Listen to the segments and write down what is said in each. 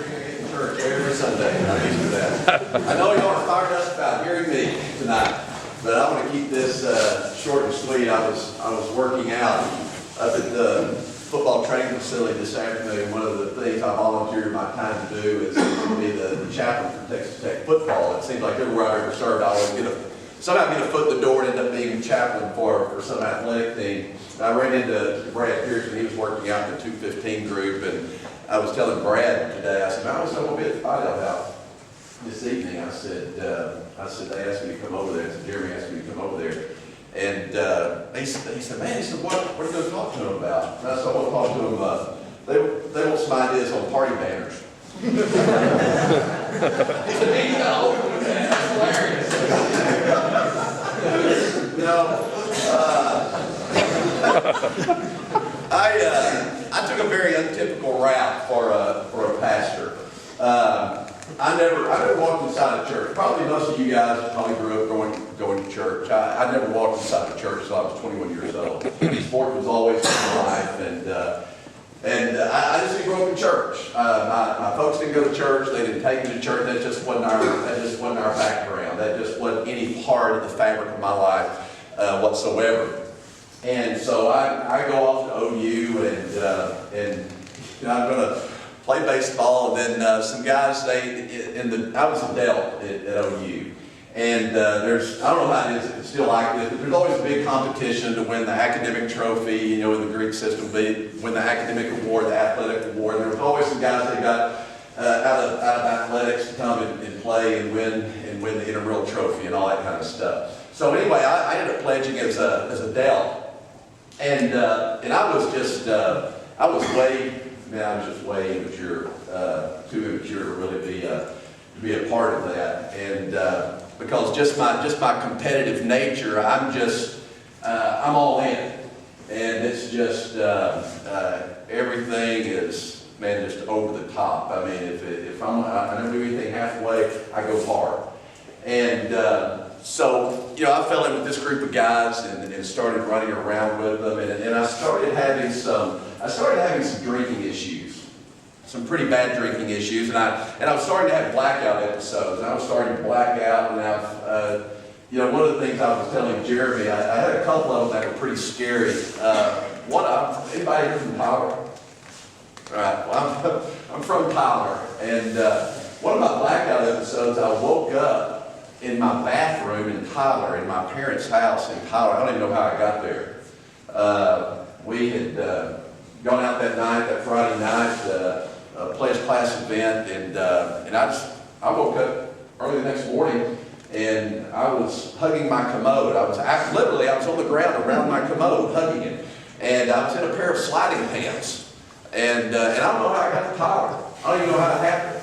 We're going to get to church every Sunday. I'm used to that. I know y'all are fired up about hearing me tonight, but I want to keep this short and sweet. I was working out up at the football training facility this afternoon. One of the things I volunteered my time to do is to be the chaplain for Texas Tech football. It seems like everywhere I've ever served, I always somehow get a foot in the door and end up being chaplain for some athletic team. And I ran into Brad Pearson. He was working out in the 215 group, and I was telling Brad today, I said, I was going to be at the Fido House this evening. I said, they asked me to come over there. I said, Jeremy asked me to come over there. And he said, what are you going to talk to them about? And I said, I want to talk to them, they want some ideas on party banners. He said, man, you got to open with that. That's hilarious. I took a very untypical route for a pastor. I never walked inside a church. Probably most of you guys probably grew up going to church. I never walked inside a church until I was 21 years old. Sport was always in my life, and I just didn't grow up in church. My folks didn't go to church. They didn't take me to church. That just wasn't our background. That just wasn't any part of the fabric of my life whatsoever. And so I go off to OU, and I'm going to play baseball, and then some guys, I was a Dell at OU. And I don't know how it is, if it's still like this, but there's always a big competition to win the academic trophy, in the Greek system, win the academic award, the athletic award. And there was always some guys that got out of athletics to come and play and win the intramural trophy and all that kind of stuff. So anyway, I ended up pledging as a Dell. And I was just way immature, too immature to really be a part of that. And because just my competitive nature, I'm all in, and it's just everything is just over the top. I mean, if I don't do anything halfway, I go hard. And so, I fell in with this group of guys and started running around with them, and I started having some drinking issues, some pretty bad drinking issues, and I was starting to have blackout episodes, and I was starting to black out, and one of the things I was telling Jeremy, I had a couple of them that were pretty scary. Anybody here from Tyler? All right, well, I'm from Tyler, and one of my blackout episodes, I woke up in my bathroom in Tyler, in my parents' house in Tyler. I don't even know how I got there. We had gone out that Friday night, a pledge class event, and I woke up early the next morning, and I was hugging my commode. I was on the ground around my commode hugging it, and I was in a pair of sliding pants, and I don't know how I got to Tyler. I don't even know how it happened,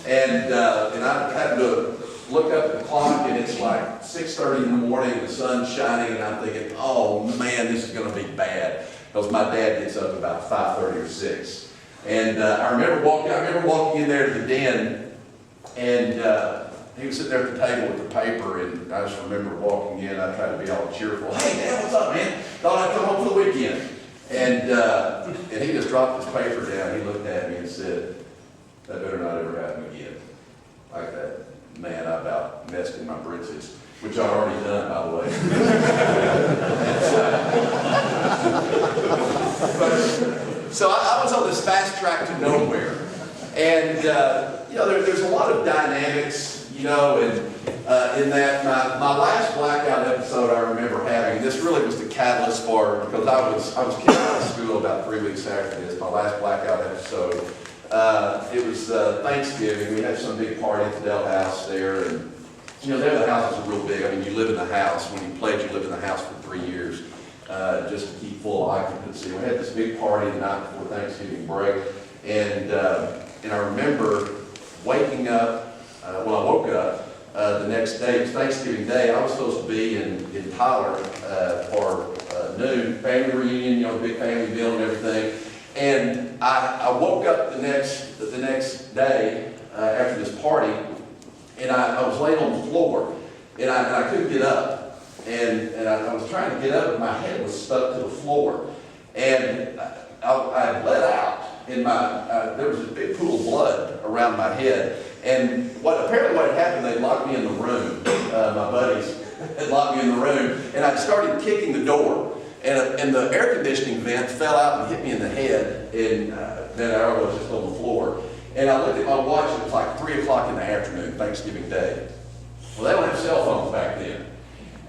and I happened to look up at the clock, and it's like 6:30 in the morning, the sun's shining, and I'm thinking, oh man, this is going to be bad, because my dad gets up about 5:30 or 6. And I remember walking in there to the den, and he was sitting there at the table with the paper, and I just remember walking in. I tried to be all cheerful. Hey, Dad, what's up, man? Thought I'd come home for the weekend. And he just dropped his paper down. He looked at me and said, that better not ever happen again. Like that. Man, I about messed in my britches, which I've already done, by the way. So I was on this fast track to nowhere. And, there's a lot of dynamics, and in that my last blackout episode I remember having, this really was the catalyst because I was kicked out of school about 3 weeks after this, my last blackout episode. It was Thanksgiving. We had some big party at the Dell House there, and the houses are real big. I mean, you live in the house. When you pledge, you live in the house for 3 years, just to keep full occupancy. We had this big party the night before Thanksgiving break, and I remember waking up. I woke up the next day. It was Thanksgiving Day. I was supposed to be in Tyler for noon family reunion, big family meal and everything. And I woke up the next day after this party, and I was laying on the floor, and I couldn't get up, and I was trying to get up, and my head was stuck to the floor, and I bled out, there was this big pool of blood around my head. And apparently what had happened, they locked me in the room. My buddies had locked me in the room, and I started kicking the door. And the air conditioning vent fell out and hit me in the head, and then I was just on the floor. And I looked at my watch, and it was like 3 o'clock in the afternoon, Thanksgiving Day. Well, they don't have cell phones back then.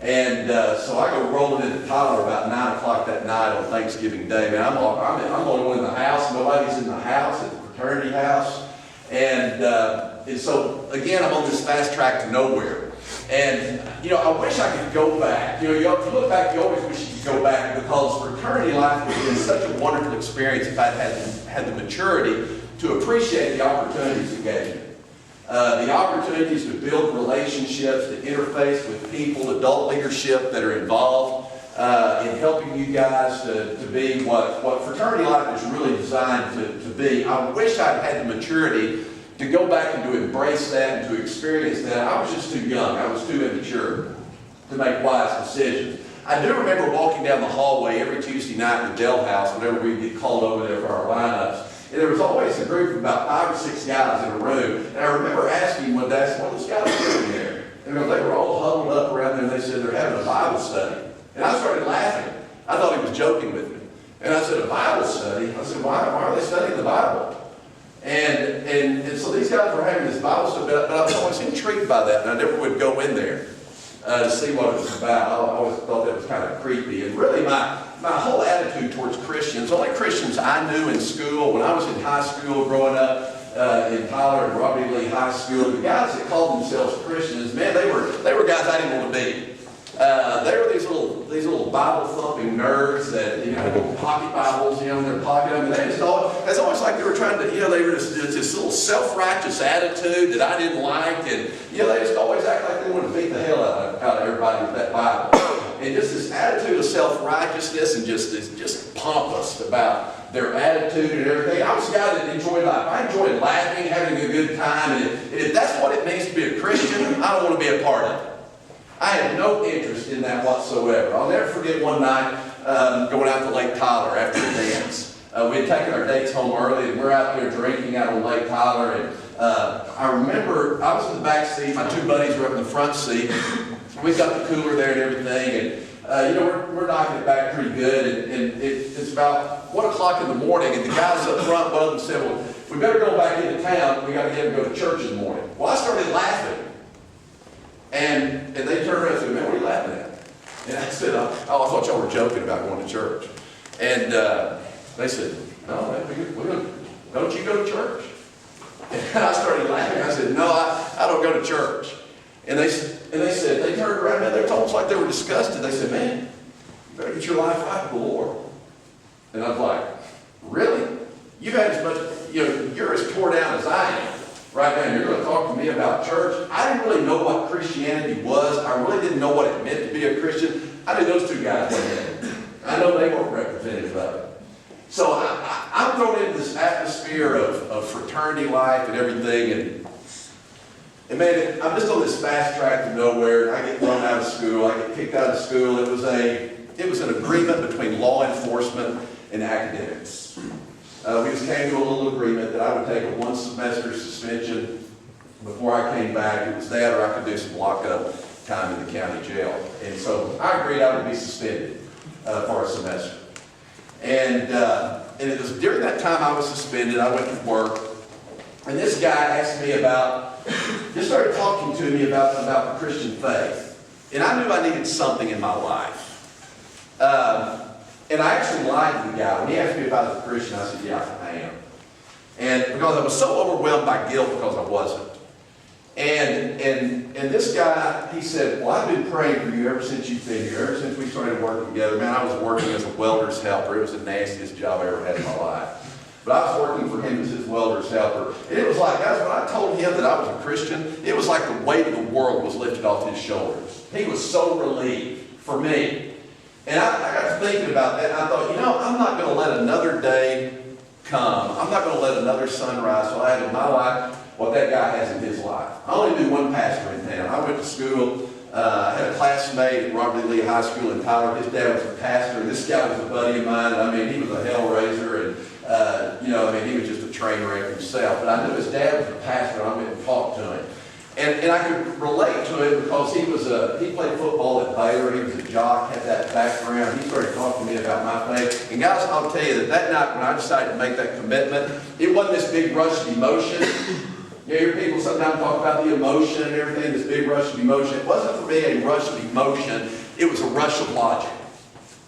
And so I go rolling into Tyler about 9 o'clock that night on Thanksgiving Day. Man, I'm the only one in the house. Nobody's in the house, at the fraternity house. And so, again, I'm on this fast track to nowhere. And, I wish I could go back. If you look back, you always wish you could go back, because fraternity life has been such a wonderful experience if I'd had the maturity to appreciate the opportunities it gave me. The opportunities to build relationships, to interface with people, adult leadership that are involved in helping you guys to be what fraternity life is really designed to be. I wish I'd had the maturity to go back and to embrace that and to experience that. I was just too young. I was too immature to make wise decisions. I do remember walking down the hallway every Tuesday night in the Dell house whenever we'd get called over there for our lineups. And there was always a group of about 5 or 6 guys in a room. And I remember asking one day, I said, what are those guys doing there? And they were all huddled up around there, and they said they're having a Bible study. And I started laughing. I thought he was joking with me. And I said, a Bible study? I said, why are they studying the Bible? And so these guys were having this Bible study, but I was always intrigued by that, and I never would go in there to see what it was about. I always thought that was kind of creepy. And really my whole attitude towards Christians, only Christians I knew in school, when I was in high school growing up, in Tyler and Robbie Lee High School, the guys that called themselves Christians, man, they were guys I didn't want to be. They were these little Bible-thumping nerds that, had pocket Bibles, in their pocket. I mean, it's always like they were trying to, they were just this little self-righteous attitude that I didn't like. And, they just always act like they wanted to beat the hell out of everybody with that Bible. And just this attitude of self-righteousness and just pompous about their attitude and everything. I was a guy that enjoyed life. I enjoyed laughing, having a good time. And if that's what it means to be a Christian, I don't want to be a part of it. I had no interest in that whatsoever. I'll never forget one night going out to Lake Tyler after the dance. We had taken our dates home early, and we're out there drinking out on Lake Tyler. And I remember I was in the back seat. My 2 buddies were up in the front seat. We've got the cooler there and everything. And, we're knocking it back pretty good. And it's about 1 o'clock in the morning. And the guys up front, one of them said, well, we better go back into town. We got to get him to go to church in the morning. Well, I started laughing. And they turned around and said, man, what are you laughing at? And I said, I thought y'all were joking about going to church. And they said, no, man, don't you go to church? And I started laughing. I said, no, I don't go to church. And they said, they turned around, man, they're almost like they were disgusted. They said, man, you better get your life right with the Lord. And I was like, really? You've had as much, you're as tore down as I am. Right now, you're going to talk to me about church. I didn't really know what Christianity was. I really didn't know what it meant to be a Christian. I knew those 2 guys did. I know they weren't representative of it. So I'm thrown into this atmosphere of fraternity life and everything. And man, I'm just on this fast track to nowhere. I get thrown out of school. I get kicked out of school. It was an agreement between law enforcement and academics. We just came to a little agreement that I would take a 1-semester suspension before I came back. It was that, or I could do some lockup time in the county jail. And so I agreed I would be suspended for a semester. And it was during that time I was suspended, I went to work. And this guy asked me just started talking to me about the Christian faith. And I knew I needed something in my life. And I actually lied to the guy. When he asked me if I was a Christian, I said, yeah, I am. And because I was so overwhelmed by guilt because I wasn't. And this guy, he said, well, I've been praying for you ever since you've been here, ever since we started working together. Man, I was working as a welder's helper. It was the nastiest job I ever had in my life. But I was working for him as his welder's helper. And it was like, guys, when I told him that I was a Christian, it was like the weight of the world was lifted off his shoulders. He was so relieved for me. And I got to thinking about that, and I thought, I'm not going to let another day come. I'm not going to let another sunrise so I have in my life what that guy has in his life. I only knew one pastor in town. I went to school. I had a classmate at Robert Lee High School in Tyler. His dad was a pastor. This guy was a buddy of mine. I mean, he was a hell raiser. And He was just a train wreck himself. But I knew his dad was a pastor, and I went and talked to him. And I could relate to it because he played football at Baylor. He was a jock, had that background. He started talking to me about my faith. And guys, I'll tell you that night when I decided to make that commitment, it wasn't this big rush of emotion. You hear people sometimes talk about the emotion and everything, this big rush of emotion. It wasn't for me a rush of emotion. It was a rush of logic.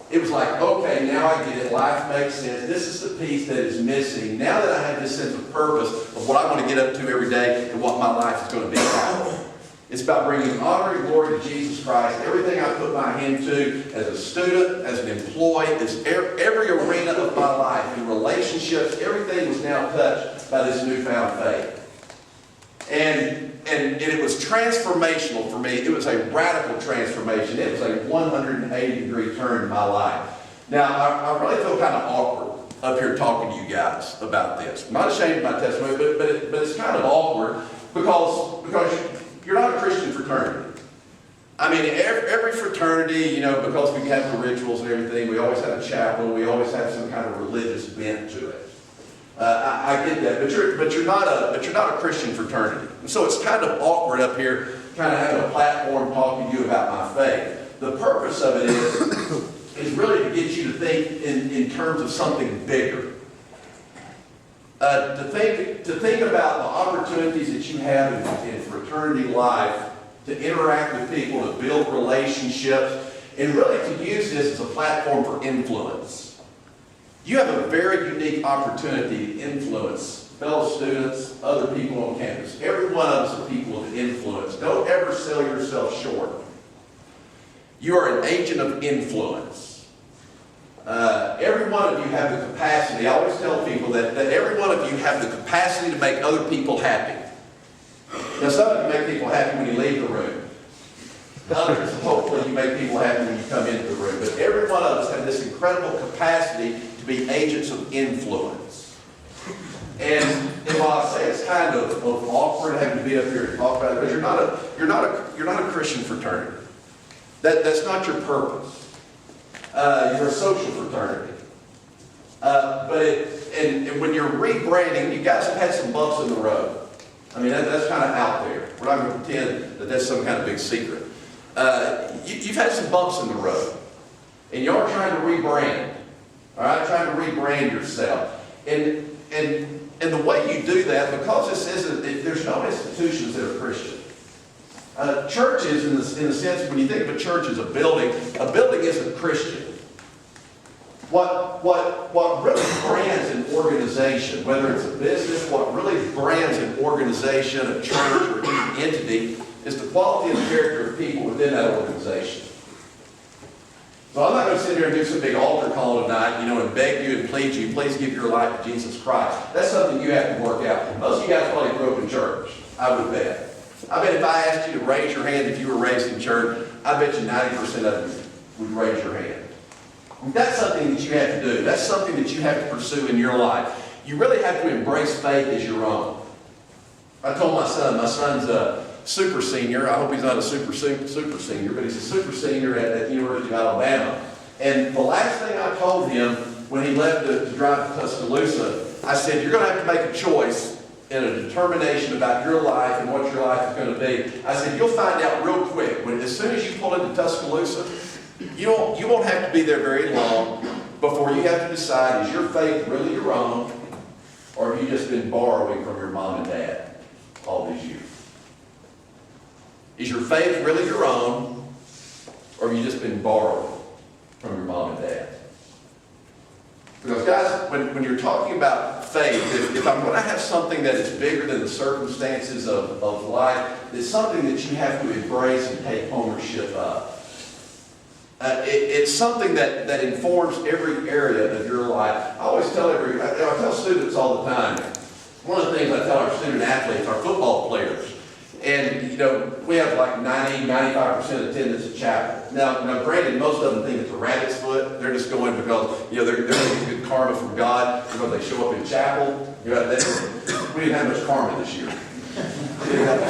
It was like, okay, now I get it. Life makes sense. This is the piece that is missing. Now that I have this sense of purpose of what I want to get up to every day and what my life is going to be about. It's about bringing honor and glory to Jesus Christ. Everything I put my hand to as a student, as an employee, as every arena of my life, in relationships, everything was now touched by this newfound faith. And it was transformational for me. It was a radical transformation. It was a 180-degree turn in my life. Now, I really feel kind of awkward up here talking to you guys about this. I'm not ashamed of my testimony, but it's kind of awkward because you're not a Christian fraternity. I mean, every fraternity, because we have the rituals and everything, we always have a chapel, we always have some kind of religious bent to it. I get that, but you're not a Christian fraternity. And so it's kind of awkward up here, kind of having a platform talking to you about my faith. The purpose of it is really to get you to think in terms of something bigger. To think about the opportunities that you have in fraternity life, to interact with people, to build relationships, and really to use this as a platform for influence. You have a very unique opportunity to influence fellow students, other people on campus. Every one of us are people of influence. Don't ever sell yourself short. You are an agent of influence. Every one of you have the capacity. I always tell people that every one of you have the capacity to make other people happy. Now, some of you make people happy when you leave the room. Others, hopefully, you make people happy when you come into the room. But every one of us have this incredible capacity to be agents of influence. And while I say it's kind of awkward having to be up here and talk about it, because you're not a Christian fraternity. That's not your purpose. You're a social fraternity. But when you're rebranding, you guys have had some bumps in the road. I mean, that's kind of out there. We're not going to pretend that that's some kind of big secret. You've had some bumps in the road. And you are trying to rebrand. All right? Trying to rebrand yourself. And the way you do that, because there's no institutions that are Christian. Churches, in the sense, when you think of a church as a building isn't Christian. What really brands an organization, whether it's a business, what really brands an organization, a church, or any entity, is the quality and character of people within that organization. So I'm not going to sit here and do some big altar call tonight, and beg you and plead you, please give your life to Jesus Christ. That's something you have to work out. Most of you guys probably grew up in church, I would bet. I bet if I asked you to raise your hand if you were raised in church, I bet you 90% of you would raise your hand. That's something that you have to do. That's something that you have to pursue in your life. You really have to embrace faith as your own. I told my son's a super senior. I hope he's not a super senior, but he's a super senior at the University of Alabama. And the last thing I told him when he left to drive to Tuscaloosa, I said, you're going to have to make a choice and a determination about your life and what your life is going to be. I said, you'll find out real quick. As soon as you pull into Tuscaloosa, you won't have to be there very long before you have to decide, is your faith really your own, or have you just been borrowing from your mom and dad all these years? Is your faith really your own, or have you just been borrowing from your mom and dad? Because guys, when you're talking about faith, if I'm going to have something that is bigger than the circumstances of life, it's something that you have to embrace and take ownership of. It's something that informs every area of your life. I always tell I tell students all the time, one of the things I tell our student athletes, our football players, and we have like 90-95% attendance at chapel. Now granted, most of them think it's a rabbit's foot. They're just going because they're going to get good karma from God because they show up in chapel. We didn't have much karma this year. We didn't have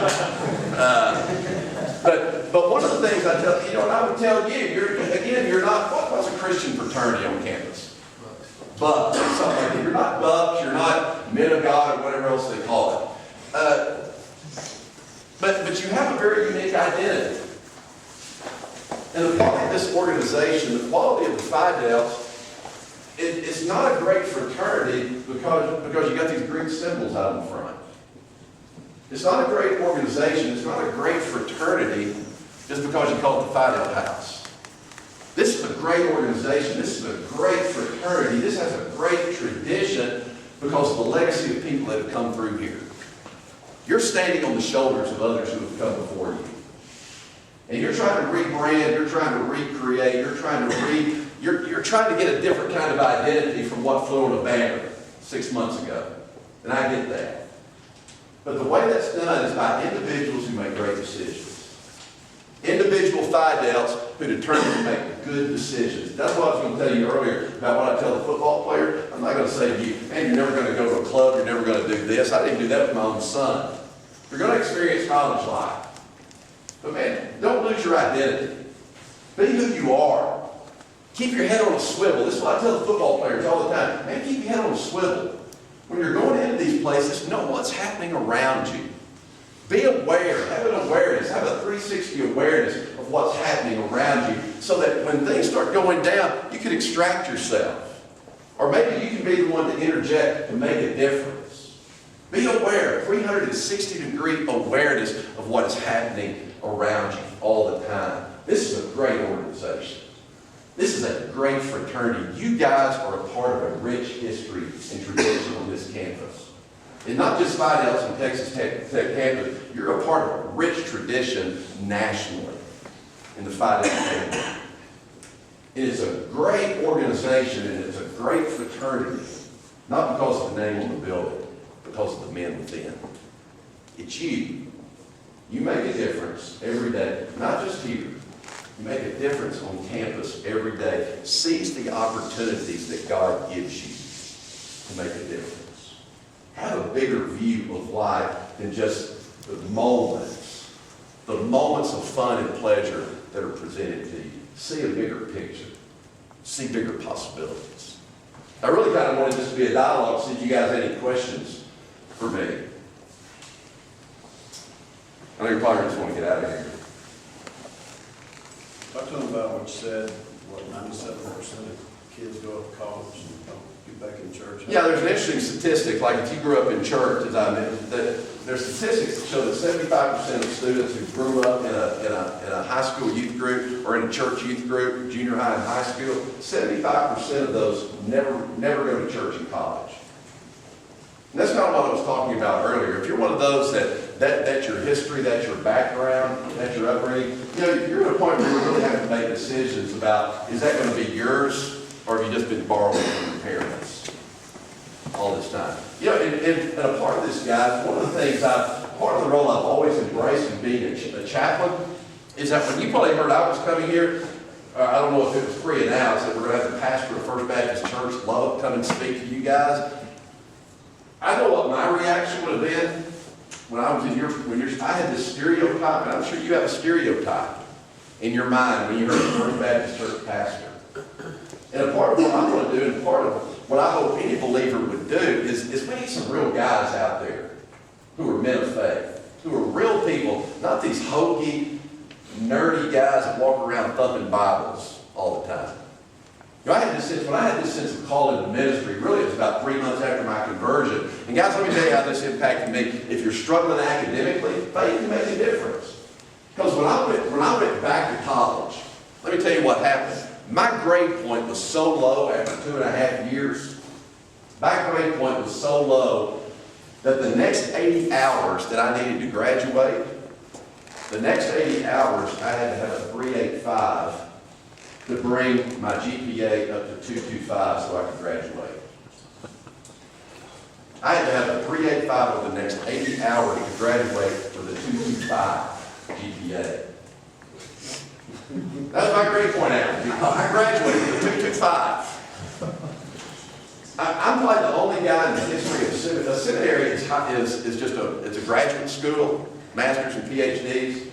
much. But one of the things I tell and I would tell you, you're not. What's a Christian fraternity on campus? Bucks, something like that. You're not Bucks, you're not men of God, or whatever else they call it. But you have a very unique identity. And the quality of this organization, the quality of the Phi Delts, it's not a great fraternity because you got these Greek symbols out in front. It's not a great organization, it's not a great fraternity just because you call it the Phi Delta House. This is a great organization, this is a great fraternity, this has a great tradition because of the legacy of people that have come through here. You're standing on the shoulders of others who have come before you. And you're trying to rebrand, you're trying to recreate, you're trying to get a different kind of identity from what flew on a banner 6 months ago. And I get that. But the way that's done is by individuals who make great decisions. Individual Phi Delts who determine to make good decisions. That's what I was going to tell you earlier about what I tell the football player. I'm not going to say to you, man, you're never going to go to a club, you're never going to do this. I didn't do that with my own son. You're going to experience college life. But man, don't lose your identity. Be who you are. Keep your head on a swivel. This is what I tell the football players all the time. Man, keep your head on a swivel. When you're going into these places, know what's happening around you. Be aware, have an awareness, have a 360 awareness of what's happening around you so that when things start going down, you can extract yourself. Or maybe you can be the one to interject to make a difference. Be aware, 360-degree awareness of what is happening around you all the time. This is a great organization. This is a great fraternity. You guys are a part of a rich history and tradition on this campus. And not just Phi Delts and Texas Tech campus, you're a part of a rich tradition nationally in the Phi Delta family. It is a great organization and it's a great fraternity, not because of the name on the building, because of the men within. It's you. You make a difference every day, not just here. You make a difference on campus every day. Seize the opportunities that God gives you to make a difference. Have a bigger view of life than just the moments of fun and pleasure that are presented to you. See a bigger picture. See bigger possibilities. I really kind of wanted this to be a dialogue, see if you guys had any questions for me. I know you probably just want to get out of here. Talk to them about what you said, 97% of kids go up to college and don't get back in church. Yeah, there's an interesting statistic, like if you grew up in church, as I mentioned, that there's statistics that show that 75% of students who grew up in a high school youth group or in a church youth group, junior high and high school, 75% of those never go to church in college. And that's not what I was talking about earlier. If you're one of those that's your history, that's your background, that's your upbringing, you're at a point where you really have to make decisions about, is that going to be yours, or have you just been borrowing from your parents all this time? And a part of this, guys, one of the things part of the role I've always embraced in being a chaplain is that when you probably heard I was coming here, I don't know if it was pre-announced that we're going to have the pastor of First Baptist Church, Lubbock, come and speak to you guys. I know what my reaction would have been when I was I had this stereotype, and I'm sure you have a stereotype in your mind when you heard the First Baptist Church pastor. And a part of what I'm going to do, and part of what I hope any believer would do, is we need some real guys out there who are men of faith, who are real people, not these hokey, nerdy guys that walk around thumping Bibles all the time. I had this sense, when I had this sense of calling to ministry, really it was about 3 months after my conversion. And guys, let me tell you how this impacted me. If you're struggling academically, faith can make a difference. Because when I went back to college, let me tell you what happened. My grade point was so low after 2.5 years. My grade point was so low that the next 80 hours that I needed to graduate, the next 80 hours I had to have a 3.85 to bring my GPA up to 2.25 so I could graduate. I had to have a 3.85 over the next 80 hours to graduate with a 2.25 GPA. That's my grade point average. I graduated with a 2.25. I'm probably the only guy in the history of seminary. A seminary is just it's a graduate school, masters and PhDs.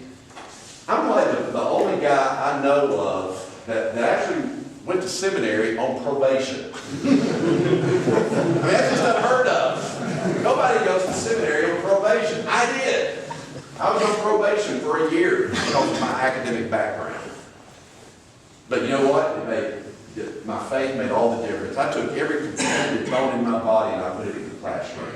I'm probably the only guy I know of that actually went to seminary on probation. I mean, that's just unheard of. Nobody goes to seminary on probation. I did. I was on probation for a year because of my academic background. But you know what? My faith made all the difference. I took every competitive bone in my body and I put it in the classroom.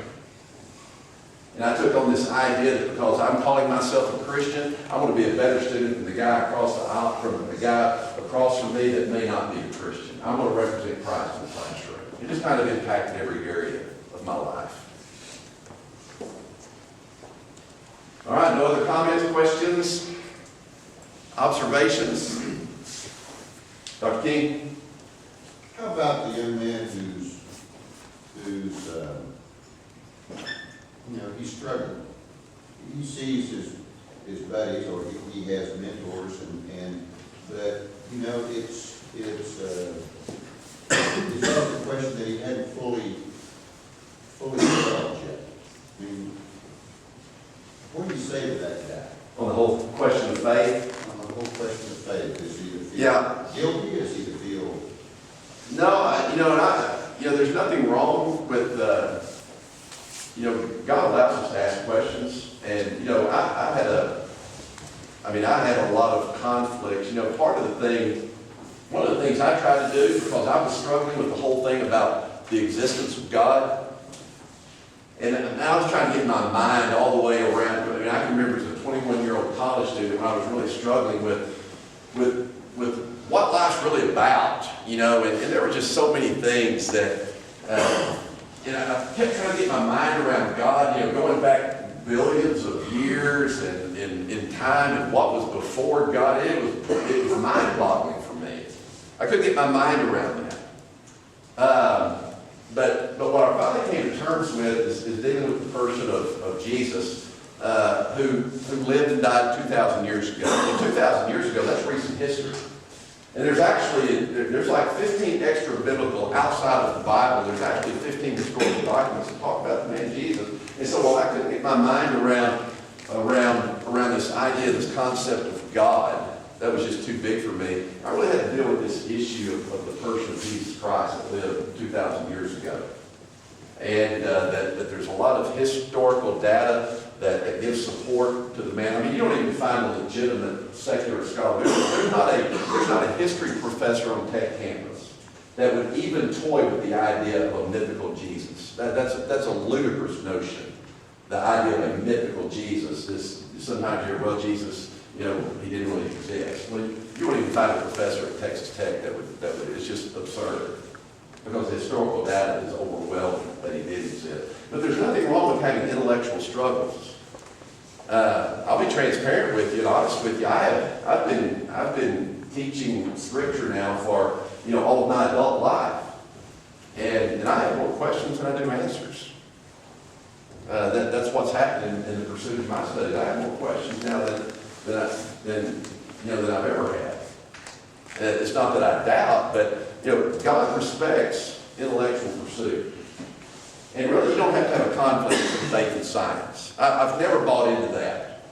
And I took on this idea that because I'm calling myself a Christian, I want to be a better student than the guy across the aisle from the guy across from me that may not be a Christian. I'm going to represent Christ in the classroom. It just kind of impacted every area of my life. All right, no other comments, questions, observations? Dr. King? How about the young man who's he's struggling? He sees his buddies, or he has mentors, but it's also a question that he hadn't fully developed yet. I mean, what do you say to that guy? On the whole question of faith? On the whole question of faith, does he feel guilty? Does he feel? No, there's nothing wrong with, God allows us to ask questions. And, I had a lot of conflicts. One of the things I tried to do, because I was struggling with the whole thing about the existence of God, and I was trying to get my mind all the way around. I mean, I can remember as a 21-year-old college student when I was really struggling with what life's really about, and there were just so many things that, I kept trying to get my mind around God, going back billions of years and in time and what was before God. It was mind-boggling for me. I couldn't get my mind around that. But what I finally came to terms with is dealing with the person of Jesus, who lived and died 2,000 years ago. And 2,000 years ago, that's recent history. And there's like 15 extra biblical, outside of the Bible, there's actually 15 historical documents that talk about the man Jesus. And so while I couldn't get my mind around this idea, this concept of God, that was just too big for me, I really had to deal with this issue of the person of Jesus Christ that lived 2,000 years ago. And that there's a lot of historical data that gives support to the man. I mean, you don't even find a legitimate secular scholar. There's not a history professor on Tech campus that would even toy with the idea of a mythical Jesus. That's a ludicrous notion. The idea of a mythical Jesus is sometimes you're, well, Jesus, he didn't really exist. Well, you wouldn't even find a professor at Texas Tech that would, it's just absurd. Because the historical data is overwhelming that he did exist. But there's nothing wrong with having intellectual struggles. I'll be transparent with you and honest with you. I've been teaching Scripture now for all of my adult life, and I have more questions than I do answers. That's what's happening in the pursuit of my studies. I have more questions now than I've ever had. It's not that I doubt, but God respects intellectual pursuit. And really, you don't have to have a conflict with faith and science. I've never bought into that.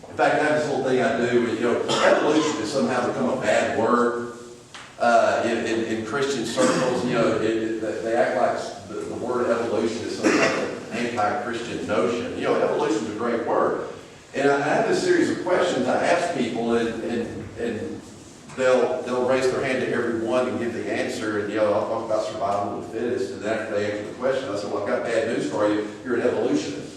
In fact, I have this little thing I do where, evolution has somehow become a bad word in Christian circles. They act like the word evolution is some kind of anti-Christian notion. Evolution is a great word. And I have this series of questions I ask people, and they'll raise their hand to every one and give the answer, and I'll talk about survival of the fittest, and after they answer the question, I say, well, I've got bad news for you. You're an evolutionist.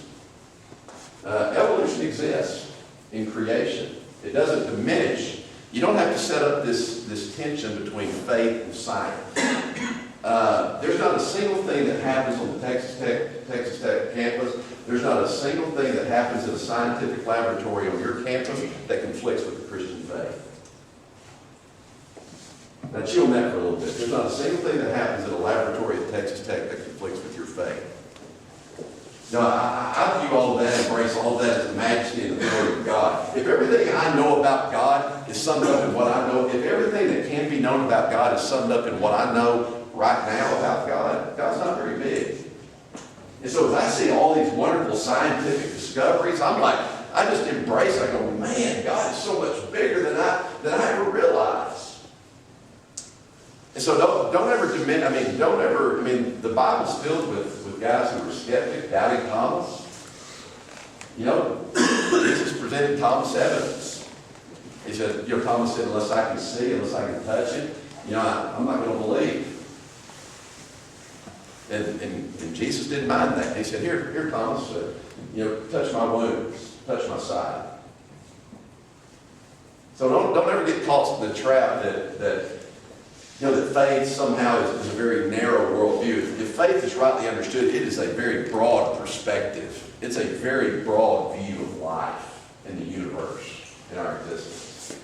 Evolution exists in creation. It doesn't diminish. You don't have to set up this tension between faith and science. There's not a single thing that happens on the Texas Tech campus. There's not a single thing that happens in a scientific laboratory on your campus that conflicts with the Christian faith. Now chill on that for a little bit. There's not a single thing that happens in a laboratory at Texas Tech that conflicts with your faith. Now, I view all of that, embrace all of that as the majesty and the glory of God. If everything I know about God is summed up in what I know, if everything that can be known about God is summed up in what I know right now about God, God's not very big. And so as I see all these wonderful scientific discoveries, I just embrace it. I go, man, God is so much bigger than I ever realized. And so don't ever the Bible's filled with guys who were skeptic, doubting Thomas. You know, Jesus presented Thomas evidence. He said, Thomas said, unless I can see, unless I can touch it, I'm not going to believe. And Jesus didn't mind that. He said, here, Thomas, touch my wounds, touch my side. So don't ever get caught in the trap that faith somehow is a very narrow worldview. If faith is rightly understood, it is a very broad perspective. It's a very broad view of life in the universe, in our existence.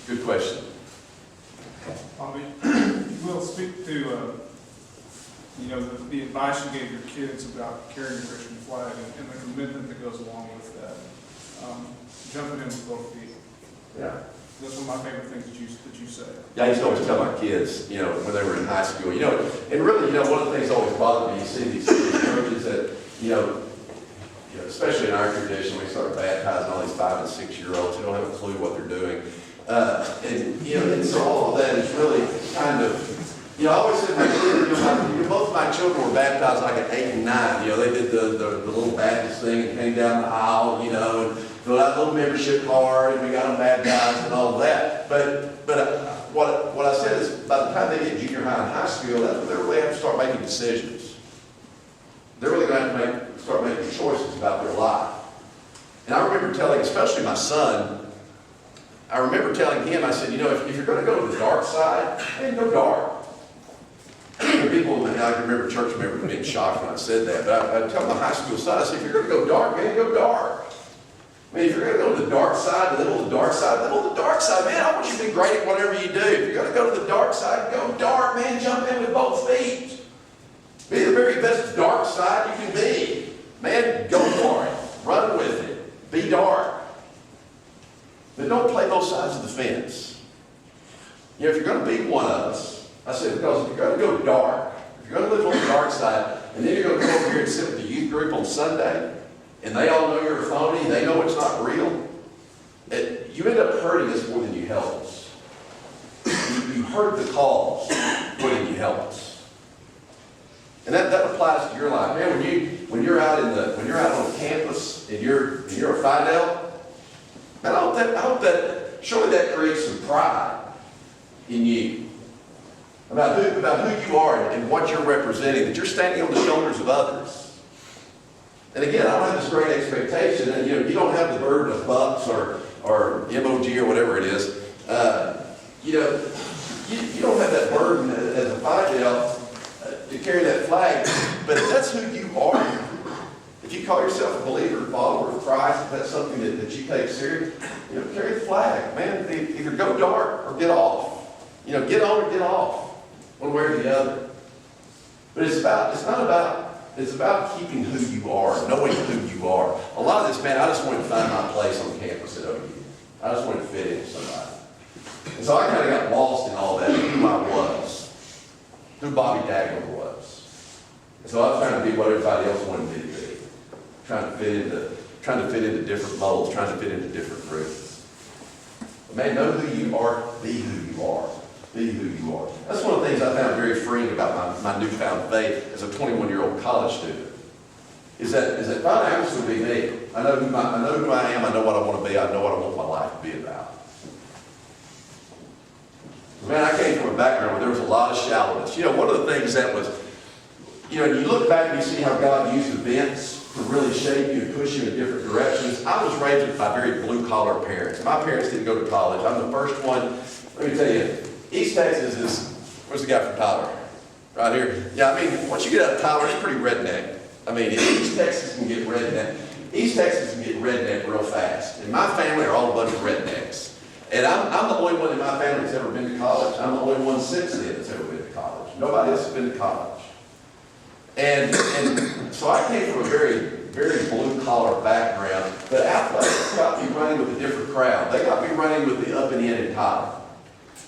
Good question. Bobby, we'll speak to the advice you gave your kids about carrying the Christian flag and the commitment that goes along with that. Jumping in with both feet. Yeah. That's one of my favorite things that you say. Yeah, I used to always tell my kids, when they were in high school, and really, one of the things that always bothered me, you see these churches that, especially in our tradition, we start baptizing all these 5- and 6-year-olds who don't have a clue what they're doing. And so all of that is really kind of, I always said my kids, both of my children were baptized like at 8 and 9. They did the little Baptist thing and came down the aisle, and filled out a little membership card, and we got them baptized and all of that. But what I said is, by the time they get junior high and high school, that's when they really have to start making decisions. They're really going to have to start making choices about their life. And I remember telling, especially my son, I remember telling him, I said, if you're going to go to the dark side, then go dark. People, I can remember church members being shocked when I said that, but I tell my high school son, I said, if you're going to go dark, man, go dark. If you're going to go to the dark side, the little dark side, man, I want you to be great at whatever you do. If you're going to go to the dark side, go dark, man, jump in with both feet. Be the very best dark side you can be. Man, go for it. Run with it. Be dark. But don't play both sides of the fence. If you're going to be one of us, I said, because if you're going to go dark, if you're going to live on the dark side, and then you're going to come over here and sit with the youth group on Sunday, and they all know you're a phony, they know it's not real, you end up hurting us more than you help us. You hurt the cause more than you help us. And that applies to your life. Man, when you're out on campus and you're a Fidel, man, I hope that surely that creates some pride in you. About who you are and what you're representing, that you're standing on the shoulders of others. And again, I don't have this great expectation, and you don't have the burden of bucks or MOG or whatever it is. You don't have that burden as a Fidel to carry that flag. But if that's who you are, if you call yourself a believer, follower of Christ, if that's something that you take serious, carry the flag, man. Either go dark or get off. Get on or get off. One way or the other. But it's about keeping who you are, knowing who you are. A lot of this, man, I just wanted to find my place on campus at OU. I just wanted to fit in with somebody. And so I kind of got lost in all that, who I was, who Bobby Dagnel was. And so I was trying to be what everybody else wanted me to be. Trying to fit into different molds, trying to fit into different groups. But man, know who you are, be who you are. Be who you are. That's one of the things I found very freeing about my newfound faith as a 21-year-old college student. Is that if I am just going to be me, I know who I am, I know what I want to be, I know what I want my life to be about. Man, I came from a background where there was a lot of shallowness. One of the things that was, you look back and you see how God used events to really shape you and push you in different directions. I was raised by very blue-collar parents. My parents didn't go to college. I'm the first one. Let me tell you, East Texas is, where's the guy from Tyler? Right here. Yeah, once you get out of Tyler, it's pretty redneck. East Texas can get redneck. East Texas can get redneck real fast. And my family are all a bunch of rednecks. And I'm the only one in my family that's ever been to college. I'm the only one since then that's ever been to college. Nobody else has been to college. And so I came from a very, very blue-collar background. But athletics got me running with a different crowd. They got me running with the up and in Tyler.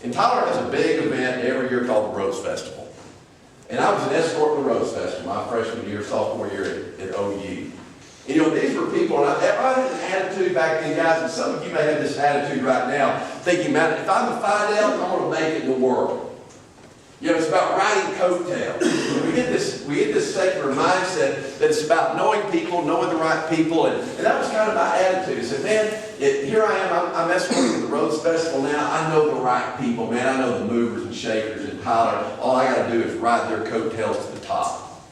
And Tyler has a big event every year called the Rose Festival. And I was an escort to the Rose Festival my freshman year, sophomore year at OU. And, these were people, and I had an attitude back then, guys, and some of you may have this attitude right now, thinking, man, if I'm a Fidel, I'm going to make it in the world. It's about riding coattails. We get this secular mindset that it's about knowing people, knowing the right people, and that was kind of my attitude. I said, man, here I am, I'm escorting the Rose Festival now. I know the right people, man. I know the movers and shakers in Tyler. All I got to do is ride their coattails to the top.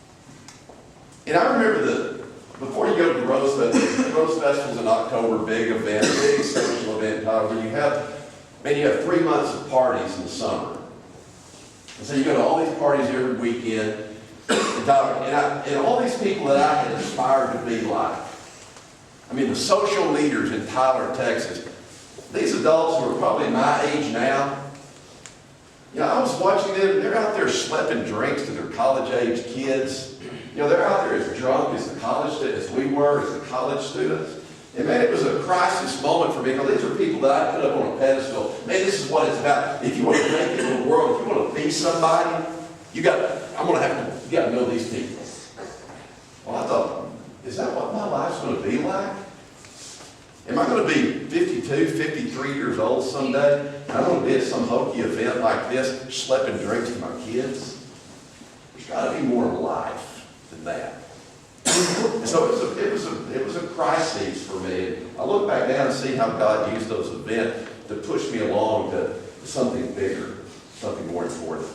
And I remember before you go to the Rose Festival's in October, big event, big social event in Tyler, where you have 3 months of parties in the summer. And so you go to all these parties every weekend, and all these people that I had aspired to be like. I mean, the social leaders in Tyler, Texas, these adults who are probably my age now, I was watching them, they're out there schlepping drinks to their college-age kids. They're out there as drunk as as we were as the college students. And man, it was a crisis moment for me, because these are people that I put up on a pedestal. Man, this is what it's about. If you want to make it in the world, if you want to be somebody, you got to know these people. Well, I thought, is that what my life's going to be like? Am I going to be 52, 53 years old someday? And I'm going to be at some hokey event like this, schlepping drinks to my kids? There's got to be more to life than that. And so it was a crisis for me. I look back down and see how God used those events to push me along to something bigger, something more important.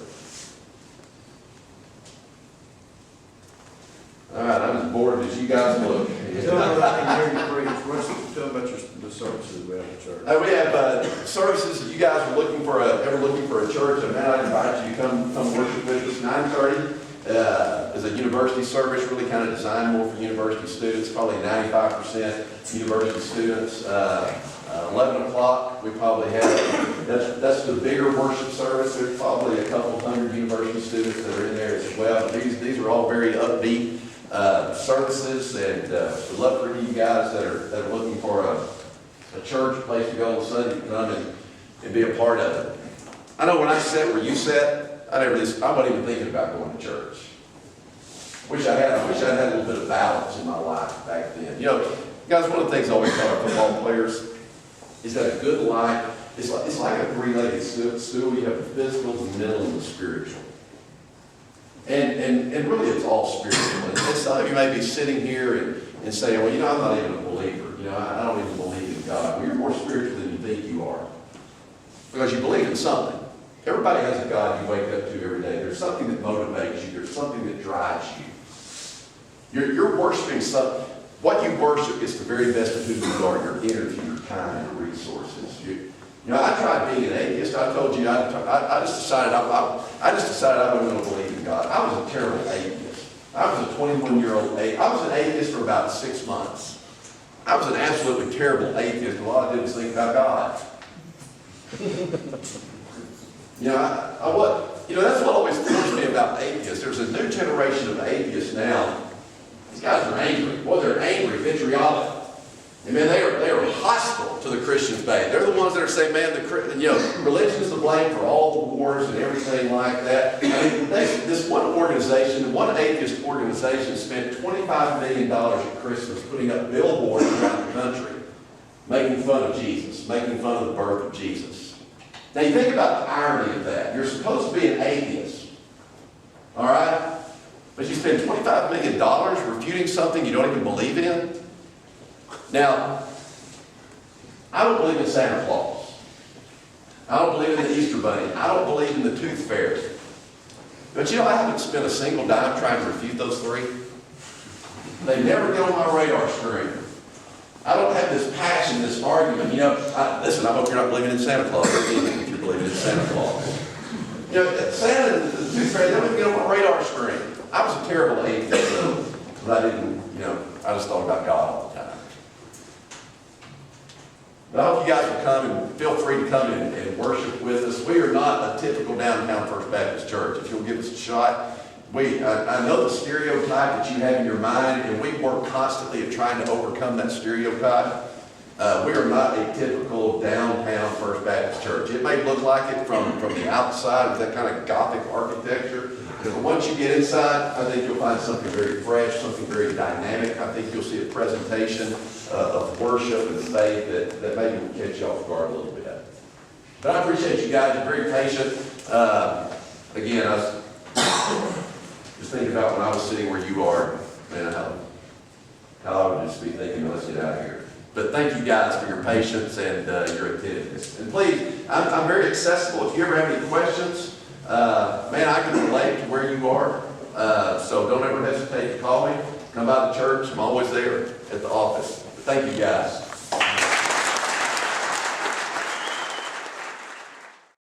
All right, I'm as bored as you guys look. Tell them I can hear you preach. Tell them about the services we have at church. We have services. If you guys are ever looking for a church, and man, I invite you to come worship with us. 9:30 is a university service, really kind of designed more for university students. Probably 95% university students. 11 o'clock, we probably have. That's the bigger worship service. There's probably a couple hundred university students that are in there as well. But these are all very upbeat services, and we'd love for you guys that are looking for a church, a place to go on Sunday, to come and be a part of it. I know when I sat where you sat, I wasn't even thinking about going to church. I wish I had a little bit of balance in my life back then. Guys, one of the things I always tell our football players is that a good life it's like a three-legged stool. You have the physical, the mental, and the spiritual. And really it's all spiritual. And some of you may be sitting here and saying, well, I'm not even a believer. I don't even believe in God. Well, you're more spiritual than you think you are. Because you believe in something. Everybody has a God you wake up to every day. There's something that motivates you. There's something that drives you. You're worshiping something. What you worship is the very best of who you are, your energy, your time, your resources. I tried being an atheist. I told you, I just decided I wasn't going to believe in God. I was a terrible atheist. I was a 21-year-old atheist. I was an atheist for about 6 months. I was an absolutely terrible atheist. All I did was think about God. That's what always thrills me about atheists. There's a new generation of atheists now. These guys are angry. Well, they're angry, vitriolic. And man, they are hostile to the Christian faith. They're the ones that are saying, man, religion's to blame for all the wars and everything like that. I mean, this one atheist organization spent $25 million at Christmas putting up billboards around the country, making fun of Jesus, making fun of the birth of Jesus. Now you think about the irony of that. You're supposed to be an atheist, all right? But you spend $25 million refuting something you don't even believe in? Now, I don't believe in Santa Claus. I don't believe in the Easter Bunny. I don't believe in the Tooth Fairy. But I haven't spent a single dime trying to refute those three. They never get on my radar screen. I don't have this passion, this argument. Listen, I hope you're not believing in Santa Claus. If you're believing in Santa Claus. Santa and the Tooth Fairy, they don't even get on my radar screen. I was a terrible atheist, but I just thought about God all the time. But I hope you guys will come and feel free to come and worship with us. We are not a typical downtown First Baptist church. If you'll give us a shot, I know the stereotype that you have in your mind, and we work constantly at trying to overcome that stereotype. We are not a typical downtown First Baptist church. It may look like it from the outside with that kind of Gothic architecture. But once you get inside, I think you'll find something very fresh, something very dynamic. I think you'll see a presentation of worship and faith that maybe will catch you off guard a little bit. But I appreciate you guys. You're very patient. Again, I was just thinking about when I was sitting where you are, man, how I would just be thinking, let's get out of here. But thank you guys for your patience and your attentiveness. And please, I'm very accessible. If you ever have any questions, man, I can relate to where you are. So don't ever hesitate to call me. Come by the church. I'm always there at the office. But thank you guys.